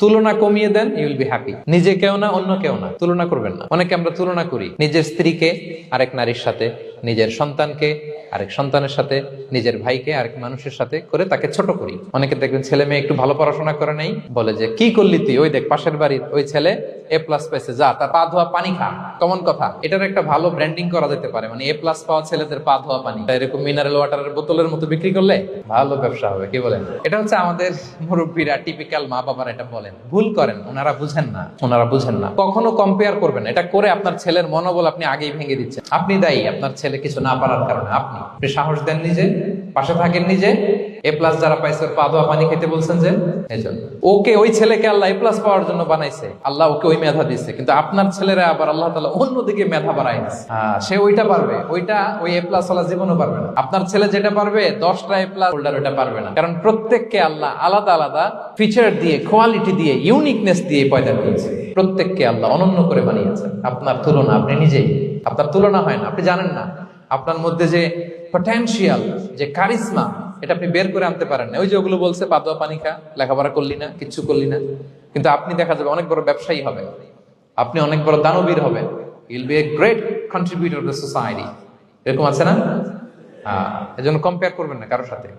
তুলনা কমিয়ে দেন, you will be happy. নিজে কেউ না, অন্য কেউ না, তুলনা করবেন না। অনেকে আমরা তুলনা করি নিজের স্ত্রীকে আরেক নারীর সাথে, নিজের সন্তানকে আরেক সন্তানের সাথে, নিজের ভাইকে আরেক মানুষের সাথে করে তাকে ছোট করি। অনেকে দেখবেন ছেলে মেয়ে একটু ভালো পড়াশোনা করে নেই, বলে যে কি করলি তুই, ওই দেখ পাশের বাড়ির ওই ছেলে A+ পেয়েছে, যা তার পা ধোয়া পানি খা। কমন কথা, এটার একটা ভালো ব্র্যান্ডিং করা যেতে পারে, মানে A+ পাওয়া ছেলেদের পা ধোয়া পানি, এরকম মিনারেল ওয়াটারের বোতলের মতো বিক্রি করলে ভালো ব্যবসা হবে। কি বলেন? এটা হচ্ছে আমাদের মুরব্বীরা, টিপিক্যাল মা বাবারা এটা বলেন, ভুল করেন, ওনারা বুঝেন না, ওনারা বুঝেন না। কখনো কম্পেয়ার করবেন না, এটা করে আপনার ছেলের মনোবল আপনি আগেই ভেঙে দিচ্ছেন। আপনি দায়ী আপনার ছেলে কিছু না পারার কারণে। আপনি সাহস দেন নিজে, পাশে থাকেন নিজে। A+ যারা পাইছে ওর পা ধোয়া পানি খেতে বলছেন যে, এজন্য ওকে, ওই ছেলেকে আল্লাহ A+ পাওয়ার জন্য বানাইছে, আল্লাহ ওকে ওই মেধা দিচ্ছে, কিন্তু আপনার ছেলেরা আবার আল্লাহ তাআলা অন্যদিকে মেধা বাড়াই দিচ্ছে। সে ওইটা পারবে, ওইটা ওই A+ ওয়ালা জীবনও পারবে না। আপনার ছেলে যেটা পারবে 10টা A+ হোল্ডার ওটা পারবে না, কারণ প্রত্যেককে আল্লাহ আলাদা আলাদা ফিচার দিয়ে, কোয়ালিটি দিয়ে, ইউনিকনেস দিয়ে পয়দা করেছে। প্রত্যেককে আল্লাহ অনন্য করে বানিয়েছেন। আপনার তুলনা আপনি নিজেই, আপনার তুলনা হয় না, আপনি জানেন না আপনার মধ্যে যে পটেনশিয়াল, যে কারিশমা, এটা আপনি বের করে আনতে পারেন না। ওই যে ওগুলো বলছে পা ধোয়া পানি খা, লেখাপড়া করলি না, কিচ্ছু করলি না, কিন্তু আপনি দেখা যাবে অনেক বড় ব্যবসায়ী হবেন, আপনি অনেক বড় দানবীর হবেন, you'll B a great contributor two society. এরকম আছে না? এজন্য কম্পেয়ার করবেন না কারোর সাথে।